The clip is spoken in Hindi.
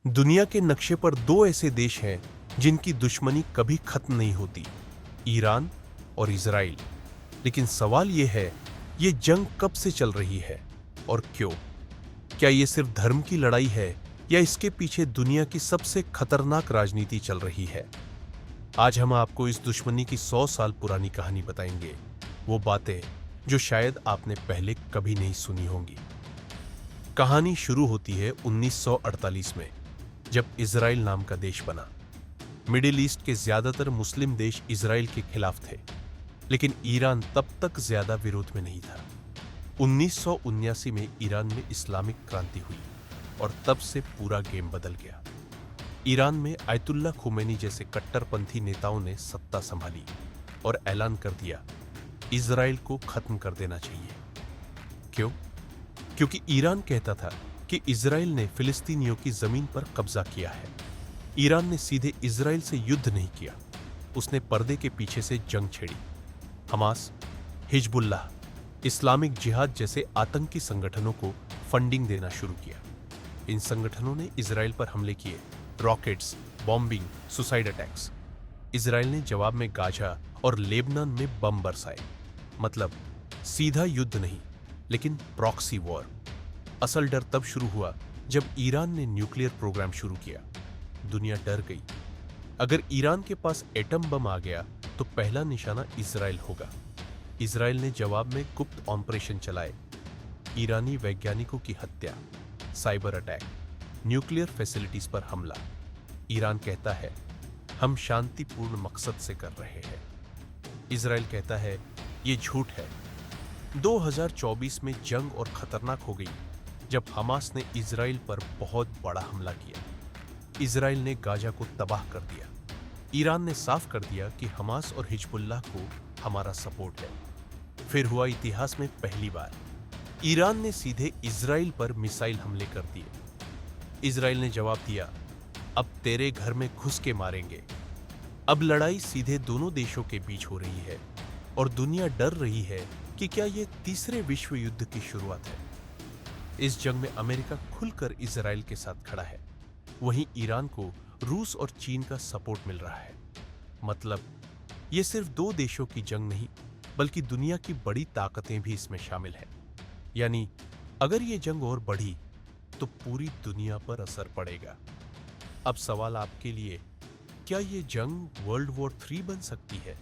दुनिया के नक्शे पर दो ऐसे देश हैं जिनकी दुश्मनी कभी खत्म नहीं होती, ईरान और इजराइल। लेकिन सवाल यह है, ये जंग कब से चल रही है और क्यों? क्या ये सिर्फ धर्म की लड़ाई है या इसके पीछे दुनिया की सबसे खतरनाक राजनीति चल रही है? आज हम आपको इस दुश्मनी की 100 साल पुरानी कहानी बताएंगे, वो बातें जो शायद आपने पहले कभी नहीं सुनी होंगी। कहानी शुरू होती है 1948 में, जब इजराइल नाम का देश बना। मिडिल ईस्ट के ज्यादातर मुस्लिम देश इजराइल के खिलाफ थे, लेकिन ईरान तब तक ज्यादा विरोध में नहीं था। 1979 में ईरान में इस्लामिक क्रांति हुई और तब से पूरा गेम बदल गया। ईरान में आयतुल्ला खुमैनी जैसे कट्टरपंथी नेताओं ने सत्ता संभाली और ऐलान कर दिया, इजराइल को खत्म कर देना चाहिए। क्यों? क्योंकि ईरान कहता था कि इजराइल ने फिलिस्तीनियों की जमीन पर कब्जा किया है। ईरान ने सीधे इजराइल से युद्ध नहीं किया, उसने पर्दे के पीछे से जंग छेड़ी। हमास, हिजबुल्लाह, इस्लामिक जिहाद जैसे आतंकी संगठनों को फंडिंग देना शुरू किया। इन संगठनों ने इजराइल पर हमले किए, rockets, bombing, suicide attacks. Israel ने जवाब में गाजा और लेबनान में बम बरसाए। मतलब सीधा युद्ध नहीं, लेकिन प्रॉक्सी वॉर। असल डर तब शुरू हुआ जब ईरान ने न्यूक्लियर प्रोग्राम शुरू किया। दुनिया डर गई। अगर ईरान के पास एटम बम आ गया तो पहला निशाना इजराइल होगा। इजराइल ने जवाब में गुप्त ऑपरेशन चलाए, ईरानी वैज्ञानिकों की हत्या, साइबर अटैक, न्यूक्लियर फैसिलिटीज पर हमला। ईरान कहता है, हम शांतिपूर्ण मकसद से कर रहे हैं। इजराइल कहता है, ये झूठ है। 2024 में जंग और खतरनाक हो गई जब हमास ने इजराइल पर बहुत बड़ा हमला किया। इजराइल ने गाजा को तबाह कर दिया। ईरान ने साफ कर दिया कि हमास और हिजबुल्लाह को हमारा सपोर्ट है। फिर हुआ इतिहास में पहली बार, ईरान ने सीधे इजराइल पर मिसाइल हमले कर दिए। इजराइल ने जवाब दिया, अब तेरे घर में घुस के मारेंगे। अब लड़ाई सीधे दोनों देशों के बीच हो रही है और दुनिया डर रही है कि क्या यह तीसरे विश्व युद्ध की शुरुआत है। इस जंग में अमेरिका खुलकर इजराइल के साथ खड़ा है, वहीं ईरान को रूस और चीन का सपोर्ट मिल रहा है। मतलब ये सिर्फ दो देशों की जंग नहीं, बल्कि दुनिया की बड़ी ताकतें भी इसमें शामिल हैं। यानी अगर ये जंग और बढ़ी तो पूरी दुनिया पर असर पड़ेगा। अब सवाल आपके लिए, क्या ये जंग वर्ल्ड वॉर 3 बन सकती है?